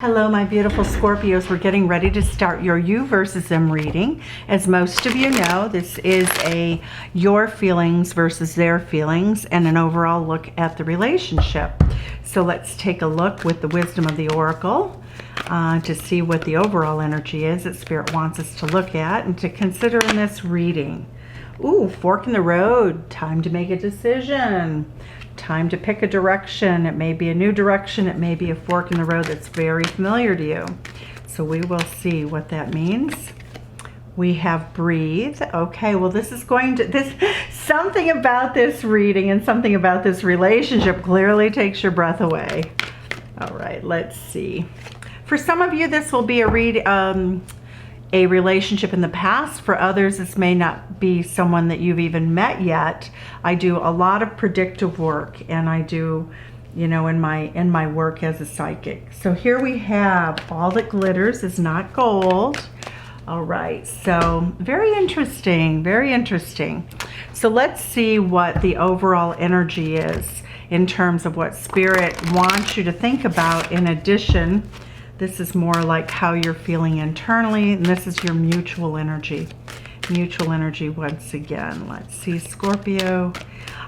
Hello, my beautiful Scorpios. We're getting ready to start your you versus them reading. As most of you know, this is a your feelings versus their feelings and an overall look at the relationship. So let's take a look with the wisdom of the Oracle to see what the overall energy is that Spirit wants us to look at and to consider in this reading. Ooh, fork in the road. Time to make a decision. Time to pick a direction. It may be a new direction. It may be a fork in the road that's very familiar to you. So we will see what that means. We have breathe. Okay, well this is going to, something about this reading and something about this relationship clearly takes your breath away. All right, let's see. For some of you, this will be a relationship in the past. For others, this may not be someone that you've even met yet. I do a lot of predictive work, and I do, you know, in my work as a psychic. So here we have all that glitters is not gold. All right, so very interesting, very interesting. So let's see what the overall energy is in terms of what Spirit wants you to think about. In addition, this is more like how you're feeling internally, and this is your mutual energy. Mutual energy once again. Let's see, Scorpio.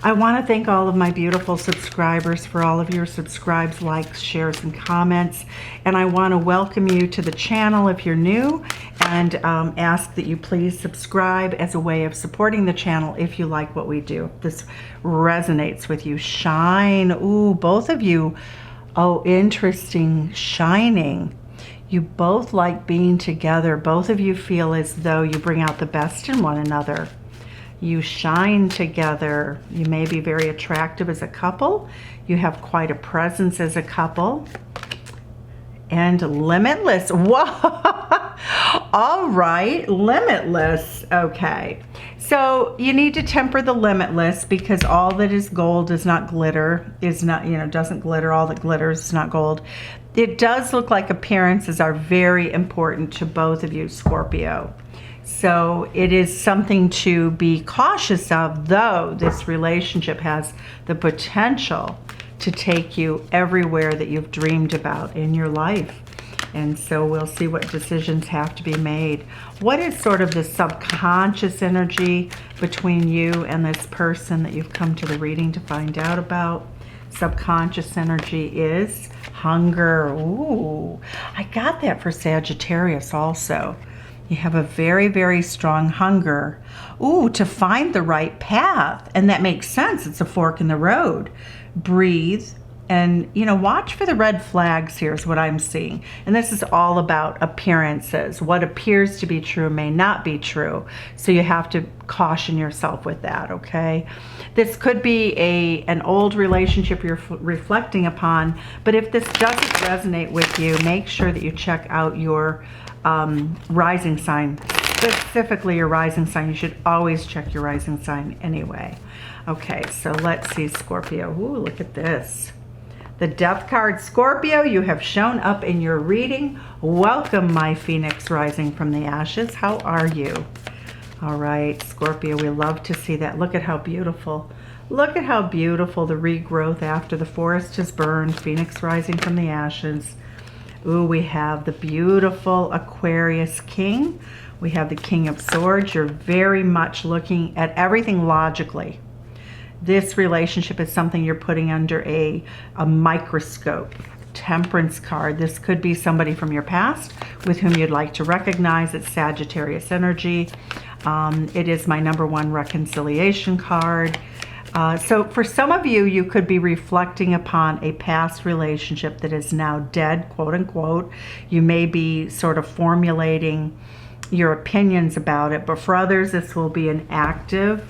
I want to thank all of my beautiful subscribers for all of your subscribes, likes, shares, and comments. And I want to welcome you to the channel if you're new, and ask that you please subscribe as a way of supporting the channel if you like what we do. This resonates with you. Shine. Ooh, both of you. Oh, interesting. Shining. You both like being together. Both of you feel as though you bring out the best in one another. You shine together. You may be very attractive as a couple. You have quite a presence as a couple. And limitless. Whoa! All right, limitless. Okay. So you need to temper the limitless, because all that is gold does not glitter, is not, you know, doesn't glitter. All that glitters is not gold. It does look like appearances are very important to both of you, Scorpio. So it is something to be cautious of, though this relationship has the potential to take you everywhere that you've dreamed about in your life. And so we'll see what decisions have to be made. What is sort of the subconscious energy between you and this person that you've come to the reading to find out about? Subconscious energy is hunger. Ooh, I got that for Sagittarius also. You have a very, very strong hunger. Ooh, to find the right path. And that makes sense. It's a fork in the road. Breathe. And, you know, watch for the red flags here is what I'm seeing. And this is all about appearances. What appears to be true may not be true. So you have to caution yourself with that, okay? This could be an old relationship you're reflecting upon. But if this doesn't resonate with you, make sure that you check out your rising sign. Specifically your rising sign. You should always check your rising sign anyway. Okay, so let's see, Scorpio. Ooh, look at this. The Death card. Scorpio, you have shown up in your reading. Welcome, my Phoenix rising from the ashes. How are you? All right, Scorpio, we love to see that. Look at how beautiful. Look at how beautiful the regrowth after the forest has burned. Phoenix rising from the ashes. Ooh, we have the beautiful Aquarius King. We have the King of Swords. You're very much looking at everything logically. This relationship is something you're putting under a microscope. Temperance card. This could be somebody from your past with whom you'd like to recognize. It's Sagittarius energy. It is my #1 reconciliation card. So for some of you, you could be reflecting upon a past relationship that is now dead, quote unquote. You may be sort of formulating your opinions about it, but for others, this will be an active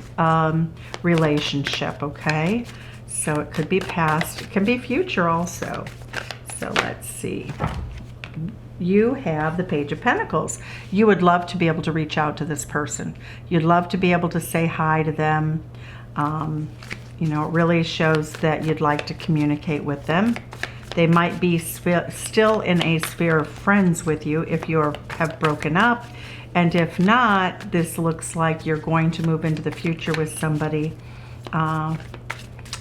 relationship, okay? So it could be past, it can be future also. So let's see. You have the Page of Pentacles. You would love to be able to reach out to this person. You'd love to be able to say hi to them. You know, it really shows that you'd like to communicate with them. They might be still in a sphere of friends with you if you have broken up. And if not, this looks like you're going to move into the future with somebody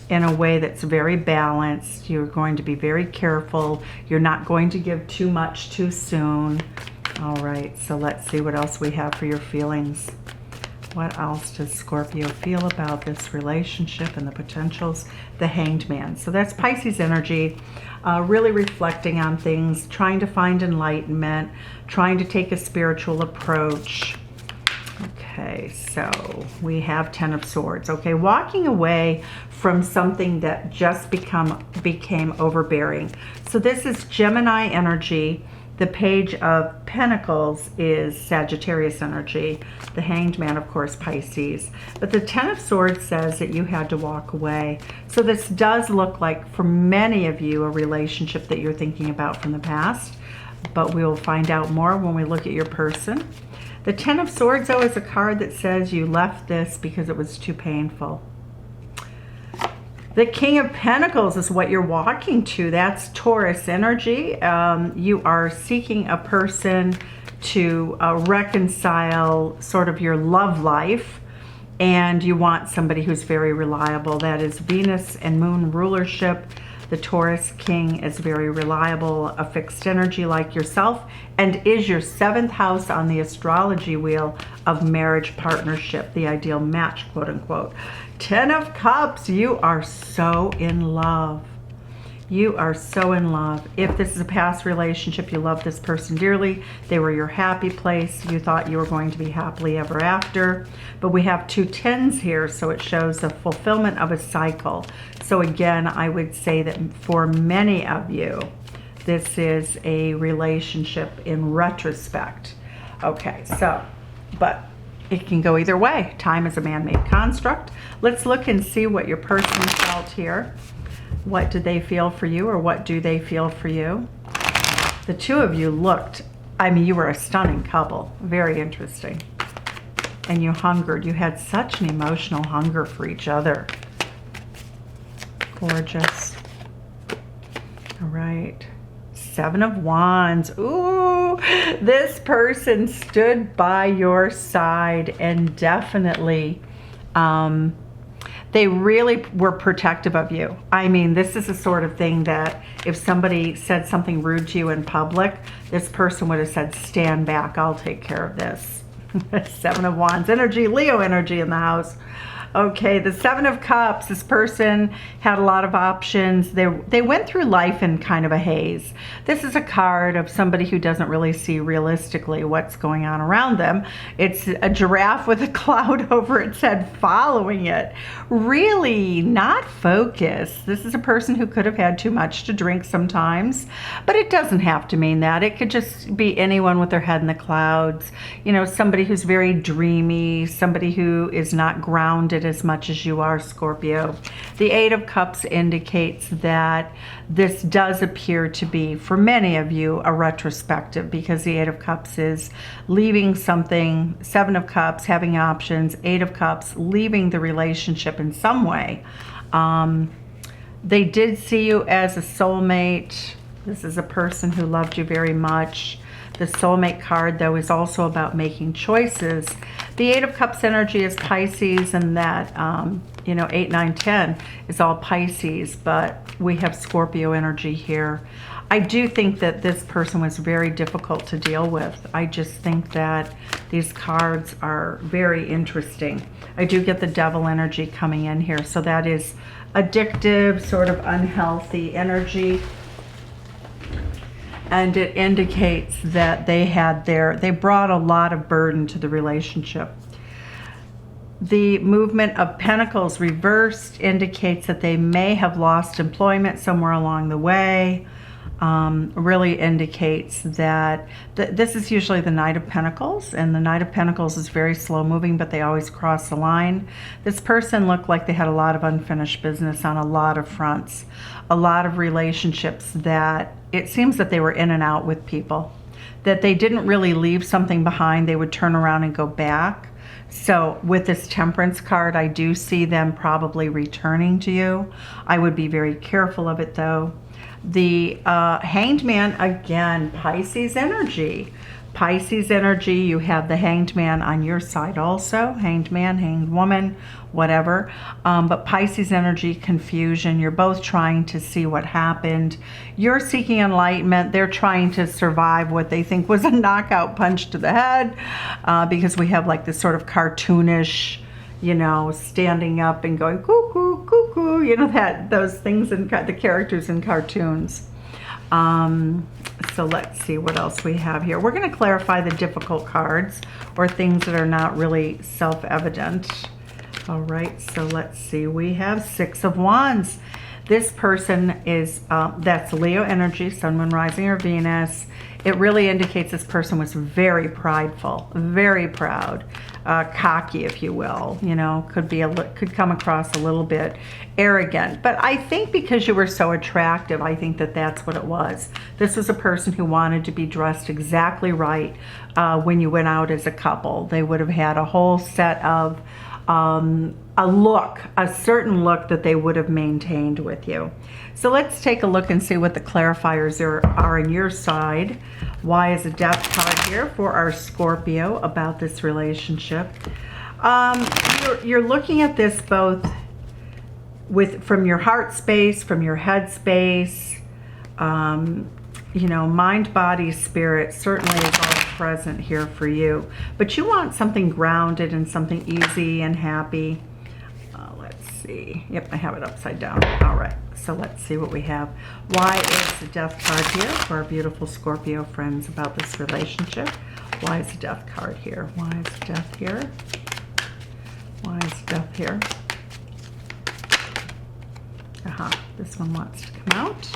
in a way that's very balanced. You're going to be very careful. You're not going to give too much too soon. All right, so let's see what else we have for your feelings. What else does Scorpio feel about this relationship and the potentials? The Hanged Man. So that's Pisces energy, really reflecting on things, trying to find enlightenment, trying to take a spiritual approach. Okay, so we have Ten of Swords. Okay, walking away from something that just became overbearing. So this is Gemini energy. The Page of Pentacles is Sagittarius energy. The Hanged Man, of course, Pisces. But the Ten of Swords says that you had to walk away. So this does look like, for many of you, a relationship that you're thinking about from the past. But we will find out more when we look at your person. The Ten of Swords, though, is a card that says you left this because it was too painful. The King of Pentacles is what you're walking to. That's Taurus energy. You are seeking a person to reconcile sort of your love life, and you want somebody who's very reliable. That is Venus and Moon rulership. The Taurus King is very reliable, a fixed energy like yourself, and is your 7th house on the astrology wheel of marriage partnership, the ideal match, quote unquote. 10 of Cups, you are so in love. You are so in love. If this is a past relationship, you love this person dearly. They were your happy place. You thought you were going to be happily ever after. But we have 2 tens here, so it shows the fulfillment of a cycle. So again, I would say that for many of you, this is a relationship in retrospect. Okay, so, but it can go either way. Time is a man-made construct. Let's look and see what your person felt here. What did they feel for you, or what do they feel for you? The 2 of you looked, I mean, you were a stunning couple. Very interesting. And you hungered. You had such an emotional hunger for each other. Gorgeous. All right. 7 of Wands. Ooh, this person stood by your side and definitely they really were protective of you. I mean, this is the sort of thing that if somebody said something rude to you in public, this person would have said, stand back, I'll take care of this. 7 of Wands energy, Leo energy in the house. Okay, the 7 of Cups, this person had a lot of options. They went through life in kind of a haze. This is a card of somebody who doesn't really see realistically what's going on around them. It's a giraffe with a cloud over its head following it. Really not focused. This is a person who could have had too much to drink sometimes, but it doesn't have to mean that. It could just be anyone with their head in the clouds. You know, somebody who's very dreamy, somebody who is not grounded as much as you are, Scorpio. The 8 of Cups indicates that this does appear to be, for many of you, a retrospective, because the 8 of Cups is leaving something, 7 of Cups, having options, 8 of Cups, leaving the relationship in some way. They did see you as a soulmate. This is a person who loved you very much. The soulmate card, though, is also about making choices. The 8 of Cups energy is Pisces, and that, you know, 8, 9, 10 is all Pisces, but we have Scorpio energy here. I do think that this person was very difficult to deal with. I just think that these cards are very interesting. I do get the Devil energy coming in here, so that is addictive, sort of unhealthy energy. And it indicates that they brought a lot of burden to the relationship. The movement of Pentacles reversed indicates that they may have lost employment somewhere along the way. Really indicates that this is usually the Knight of Pentacles, and the Knight of Pentacles is very slow moving, but they always cross the line. This person looked like they had a lot of unfinished business on a lot of fronts, a lot of relationships that it seems that they were in and out with people, that they didn't really leave something behind. They would turn around and go back. So with this Temperance card, I do see them probably returning to you. I would be very careful of it, though. The Hanged Man, again, Pisces energy. Pisces energy, you have the Hanged Man on your side also. Hanged Man, Hanged Woman, whatever. But Pisces energy, confusion. You're both trying to see what happened. You're seeking enlightenment. They're trying to survive what they think was a knockout punch to the head. Because we have like this sort of cartoonish, you know, standing up and going cuckoo, cuckoo. You know, those things in the characters in cartoons. So let's see what else we have here. We're going to clarify the difficult cards or things that are not really self-evident. All right, so let's see. We have Six of Wands. This person is, that's Leo energy, Sun, Moon, Rising, or Venus. It really indicates this person was very prideful, very proud, cocky, if you will. You know, could come across a little bit arrogant. But I think because you were so attractive, I think that that's what it was. This was a person who wanted to be dressed exactly right when you went out as a couple. They would have had a whole set of a certain look that they would have maintained with you. So let's take a look and see what the clarifiers are on your side. Why is a Death card here for our Scorpio about this relationship? You're looking at this both from your heart space, from your head space. You know, mind, body, spirit certainly is all present here for you. But you want something grounded and something easy and happy. Let's see. Yep, I have it upside down. All right, so let's see what we have. Why is the Death card here for our beautiful Scorpio friends about this relationship? Why is the Death card here? Why is Death here? Why is Death here? This one wants to come out.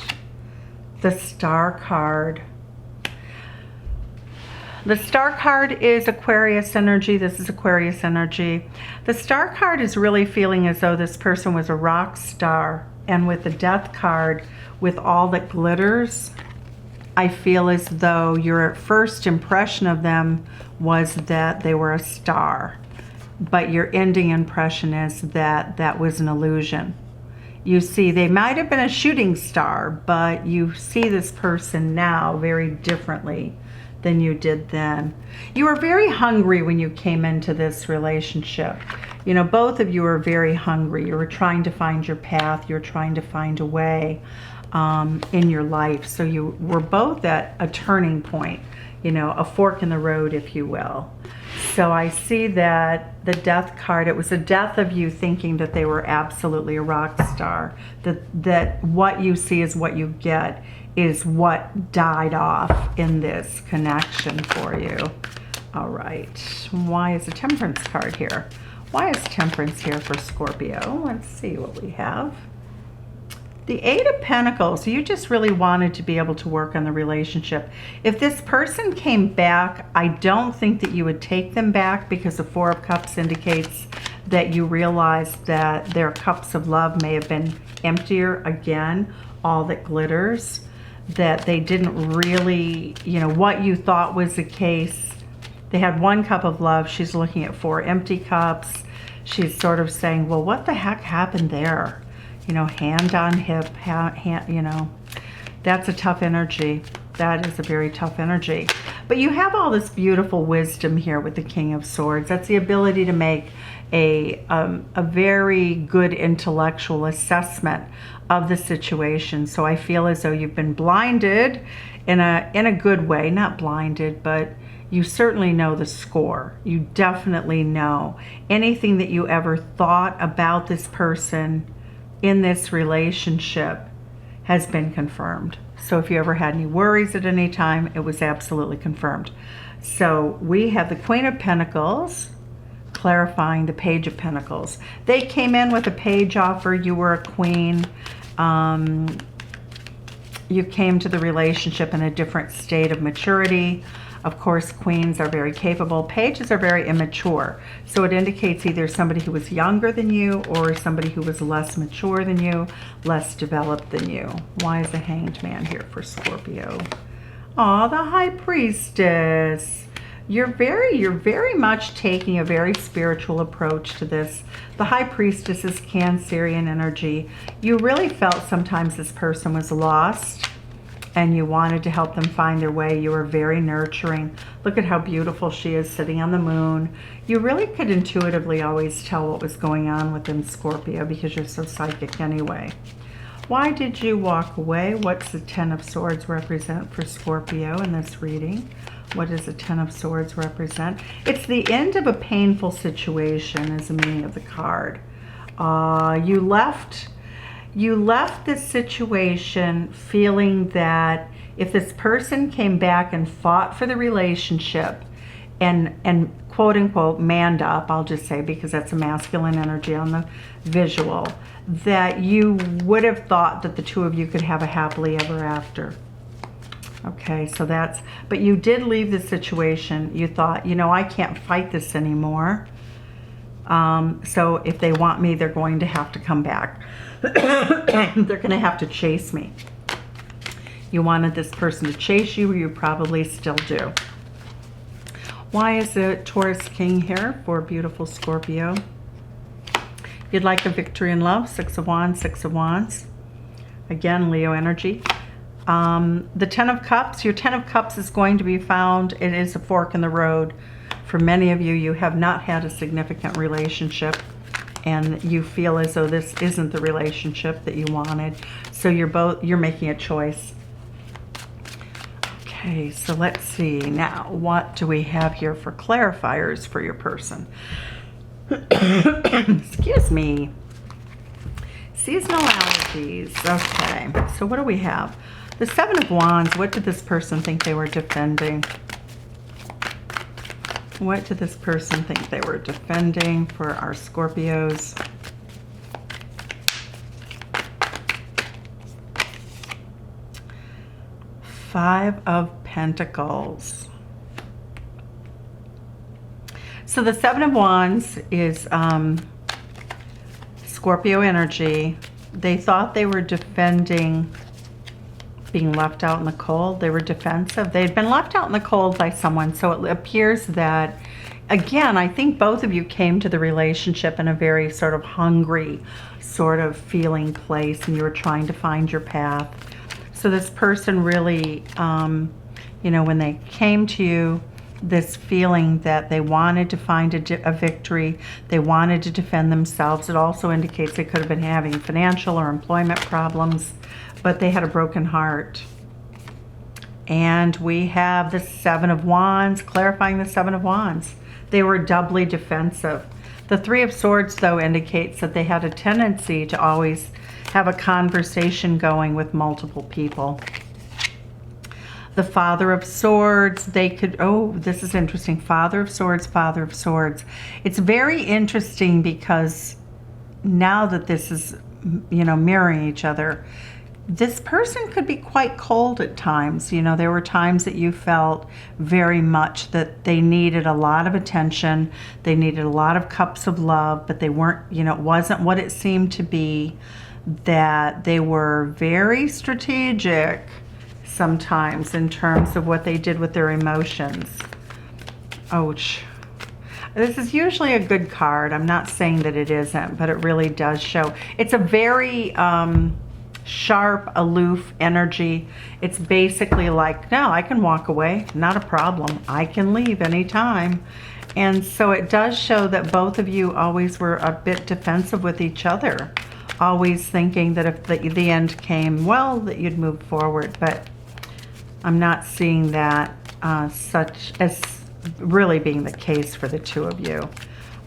The Star card. The Star card is Aquarius energy. This is Aquarius energy. The Star card is really feeling as though this person was a rock star. And with the Death card, with all that glitters, I feel as though your first impression of them was that they were a star. But your ending impression is that that was an illusion. You see, they might have been a shooting star, but you see this person now very differently than you did then. You were very hungry when you came into this relationship. You know, both of you were very hungry. You were trying to find your path. You were trying to find a way in your life. So you were both at a turning point, you know, a fork in the road, if you will. So I see that the Death card, it was a death of you thinking that they were absolutely a rock star. That what you see is what you get is what died off in this connection for you. All right. Why is the Temperance card here? Why is Temperance here for Scorpio? Let's see what we have. The Eight of Pentacles, you just really wanted to be able to work on the relationship. If this person came back, I don't think that you would take them back because the Four of Cups indicates that you realized that their cups of love may have been emptier again, all that glitters, that they didn't really, you know, what you thought was the case. They had one cup of love. She's looking at 4 empty cups. She's sort of saying, well, what the heck happened there? You know, hand on hip, hand, you know, that's a tough energy. That is a very tough energy. But you have all this beautiful wisdom here with the King of Swords. That's the ability to make a very good intellectual assessment of the situation. So I feel as though you've been blinded in a good way, not blinded, but you certainly know the score. You definitely know anything that you ever thought about this person in this relationship has been confirmed. So if you ever had any worries at any time, it was absolutely confirmed. So we have the Queen of Pentacles clarifying the Page of Pentacles. They came in with a page offer. You were a queen. You came to the relationship in a different state of maturity. Of course, queens are very capable. Pages are very immature. So it indicates either somebody who was younger than you or somebody who was less mature than you, less developed than you. Why is the Hanged Man here for Scorpio? Aw, the High Priestess. You're very much taking a very spiritual approach to this. The High Priestess is Cancerian energy. You really felt sometimes this person was lost. and you wanted to help them find their way. You were very nurturing. Look at how beautiful she is sitting on the moon. You really could intuitively always tell what was going on within Scorpio because you're so psychic anyway. Why did you walk away? What's the Ten of Swords represent for Scorpio in this reading? What does the Ten of Swords represent? It's the end of a painful situation is the meaning of the card. You left this situation feeling that if this person came back and fought for the relationship and quote unquote manned up, I'll just say because that's a masculine energy on the visual, that you would have thought that the two of you could have a happily ever after. Okay, so that's, but you did leave the situation. You thought, you know, I can't fight this anymore. So if they want me, they're going to have to come back. They're going to have to chase me. You wanted this person to chase you, you probably still do. Why is the Taurus King here for beautiful Scorpio? You'd like a victory in love, Six of Wands, Six of Wands. Again, Leo energy. The Ten of Cups, your Ten of Cups is going to be found. It is a fork in the road. For many of you, you have not had a significant relationship and you feel as though this isn't the relationship that you wanted. So you're making a choice. Okay, so let's see now. What do we have here for clarifiers for your person? Excuse me. Seasonal allergies. Okay, so what do we have? The Seven of Wands, what did this person think they were defending? What did this person think they were defending for our Scorpios? Five of Pentacles. So the Seven of Wands is Scorpio energy. They thought they were defending being left out in the cold. They were defensive. They'd been left out in the cold by someone. So it appears that, again, I think both of you came to the relationship in a very sort of hungry sort of feeling place, and you were trying to find your path. So this person really, you know, when they came to you, this feeling that they wanted to find a victory, they wanted to defend themselves. It also indicates they could have been having financial or employment problems, but they had a broken heart. And we have the Seven of Wands, clarifying the Seven of Wands. They were doubly defensive. The Three of Swords, though, indicates that they had a tendency to always have a conversation going with multiple people. The Father of Swords, they could, oh, this is interesting. Father of Swords, Father of Swords. It's very interesting because now that this is, you know, mirroring each other, this person could be quite cold at times. You know, there were times that you felt very much that they needed a lot of attention. They needed a lot of cups of love, but they weren't, you know, it wasn't what it seemed to be. That they were very strategic sometimes in terms of what they did with their emotions. Ouch. This is usually a good card. I'm not saying that it isn't, but it really does show. It's a very sharp, aloof energy. It's basically like, no, I can walk away, not a problem. I can leave anytime. And so it does show that both of you always were a bit defensive with each other, always thinking that if the end came, well, that you'd move forward. But I'm not seeing that such as really being the case for the two of you.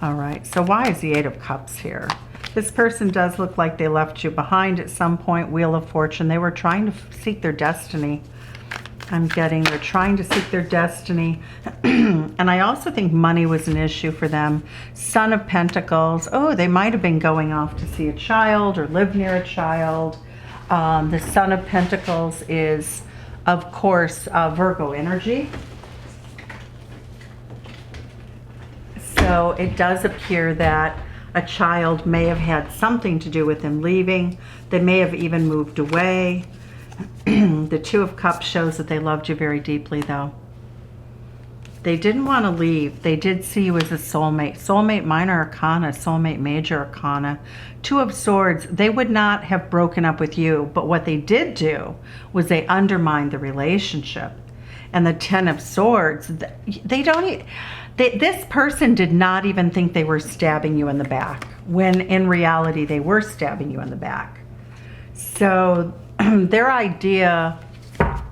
All right, so why is the Eight of Cups here? This person does look like they left you behind at some point. Wheel of Fortune. They were trying to seek their destiny. I'm getting they're trying to seek their destiny. And I also think money was an issue for them. Son of Pentacles. Oh, they might have been going off to see a child or live near a child. The Son of Pentacles is, of course, Virgo energy. So it does appear that a child may have had something to do with them leaving. They may have even moved away. The Two of Cups shows that they loved you very deeply, though. They didn't want to leave. They did see you as a soulmate. Soulmate minor arcana, soulmate major arcana. Two of Swords, they would not have broken up with you, but what they did do was they undermined the relationship. And the Ten of Swords, this person did not even think they were stabbing you in the back, when in reality they were stabbing you in the back. So their idea,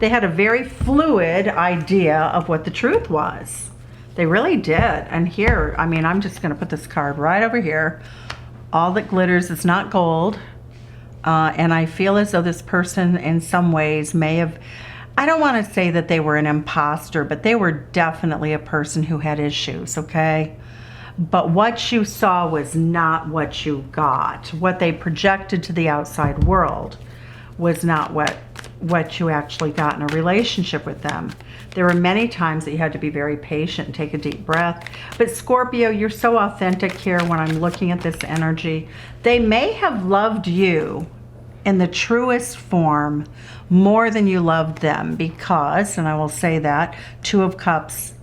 they had a very fluid idea of what the truth was. They really did. And here, I mean, I'm just going to put this card right over here. All that glitters is not gold. And I feel as though this person in some ways may have, I don't want to say that they were an imposter, but they were definitely a person who had issues, okay? But what you saw was not what you got. What they projected to the outside world was not what you actually got in a relationship with them. There were many times that you had to be very patient and take a deep breath. But Scorpio, you're so authentic here when I'm looking at this energy. They may have loved you in the truest form more than you loved them because, and I will say that, Two of Cups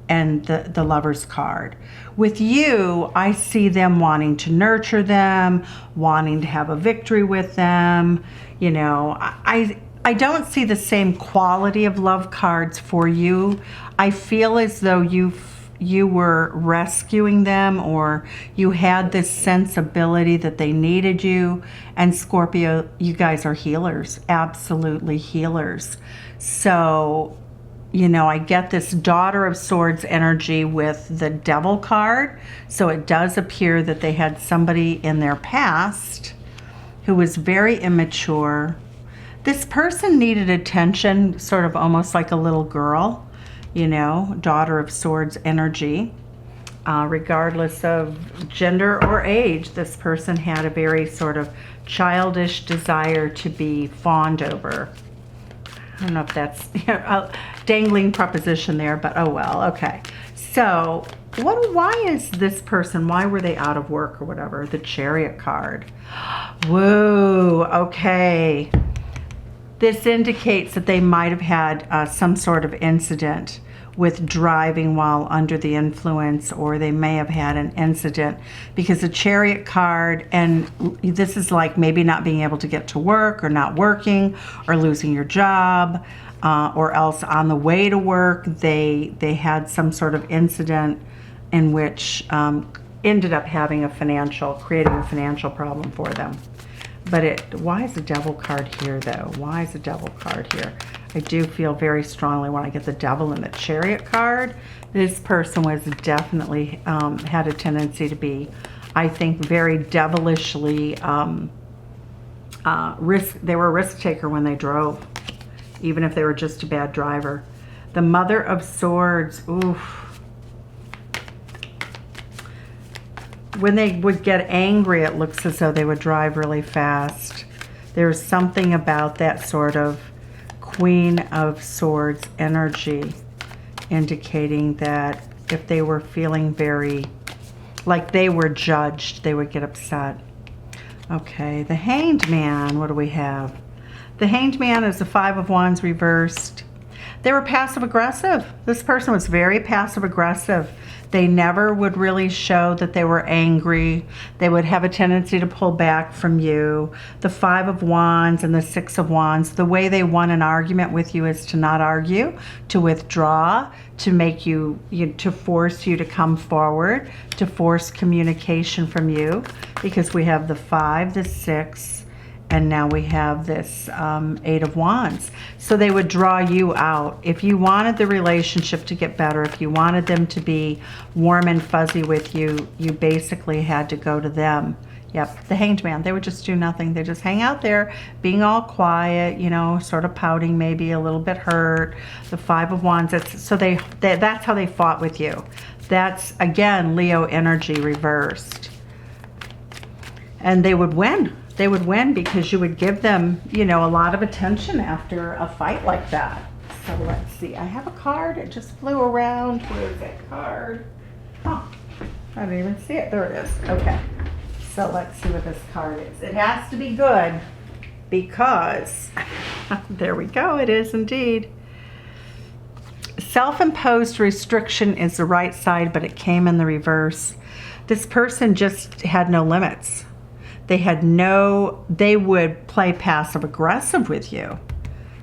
and the Lover's card. With you, I see them wanting to nurture them, wanting to have a victory with them. You know, I don't see the same quality of love cards for you. I feel as though you were rescuing them, or you had this sensibility that they needed you. And Scorpio, you guys are healers, absolutely healers. So, you know, I get this Daughter of Swords energy with the Devil card. So it does appear that they had somebody in their past who was very immature. This person needed attention, sort of almost like a little girl. You know, Daughter of Swords energy. Regardless of gender or age, this person had a very sort of childish desire to be fawned over. I don't know if that's, you know, a dangling proposition there, but oh well, okay. So why is this person, why were they out of work or whatever? The Chariot card. Whoa, okay. This indicates that they might have had some sort of incident with driving while under the influence, or they may have had an incident, because the Chariot card, and this is like maybe not being able to get to work, or not working, or losing your job, or else on the way to work they had some sort of incident in which ended up having creating a financial problem for them. But why is the Devil card here though? Why is the Devil card here? I do feel very strongly when I get the Devil and the Chariot card. This person was definitely, had a tendency to be, I think, very devilishly, they were a risk taker when they drove, even if they were just a bad driver. The Mother of Swords, oof. When they would get angry, it looks as though they would drive really fast. There's something about that sort of Queen of Swords energy indicating that if they were feeling very like they were judged, they would get upset. Okay, the Hanged Man, what do we have? The Hanged Man is the Five of Wands reversed. They were passive aggressive. This person was very passive aggressive. They never would really show that they were angry. They would have a tendency to pull back from you. The Five of Wands and the Six of Wands, the way they won an argument with you is to not argue, to withdraw, to make you, to force you to come forward, to force communication from you, because we have the 5, the 6, and now we have this 8 of Wands. So they would draw you out. If you wanted the relationship to get better, if you wanted them to be warm and fuzzy with you, you basically had to go to them. Yep, the Hanged Man, they would just do nothing. They just hang out there, being all quiet, you know, sort of pouting, maybe a little bit hurt. The 5 of Wands, that's how they fought with you. That's, again, Leo energy reversed. And they would win. They would win because you would give them, you know, a lot of attention after a fight like that. So let's see. I have a card. It just flew around. Where is that card? Oh, I didn't even see it. There it is. Okay. So let's see what this card is. It has to be good because, there we go. It is indeed. self-imposed restriction is the right side, but it came in the reverse. This person just had no limits. They would play passive aggressive with you,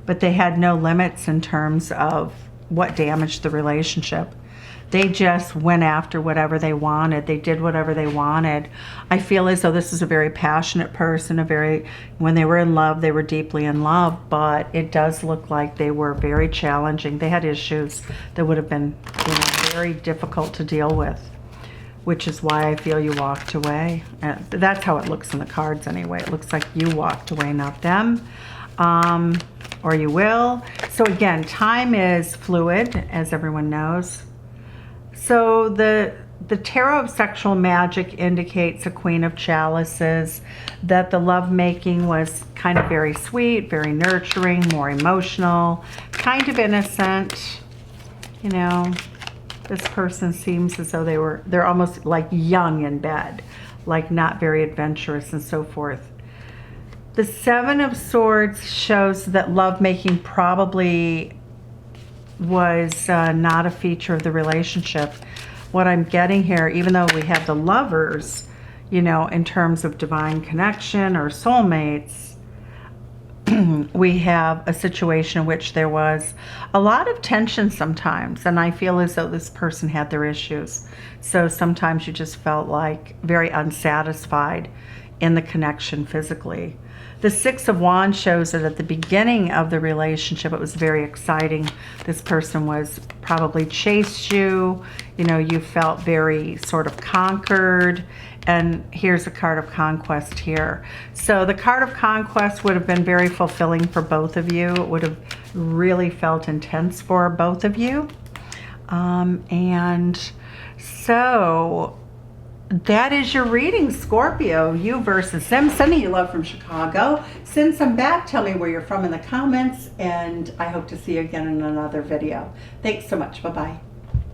but they had no limits in terms of what damaged the relationship. They just went after whatever they wanted. They did whatever they wanted. I feel as though this is a very passionate person, when they were in love, they were deeply in love, but it does look like they were very challenging. They had issues that would have been, very difficult to deal with, which is why I feel you walked away. That's how it looks in the cards anyway. It looks like you walked away, not them. Or you will. So again, time is fluid, as everyone knows. So the Tarot of Sexual Magic indicates a Queen of Chalices, that the lovemaking was kind of very sweet, very nurturing, more emotional, kind of innocent. This person seems as though they're almost like young in bed, like not very adventurous and so forth. The Seven of Swords shows that lovemaking probably was not a feature of the relationship. What I'm getting here, even though we have the Lovers, in terms of divine connection or soulmates, we have a situation in which there was a lot of tension sometimes, and I feel as though this person had their issues. So sometimes you just felt like very unsatisfied in the connection physically. The Six of Wands shows that at the beginning of the relationship, it was very exciting. This person was probably chased you. You felt very sort of conquered. And here's a card of conquest here. So the card of conquest would have been very fulfilling for both of you. It would have really felt intense for both of you. And so that is your reading, Scorpio. You versus them. Sending you love from Chicago. Send some back. Tell me where you're from in the comments. And I hope to see you again in another video. Thanks so much. Bye-bye.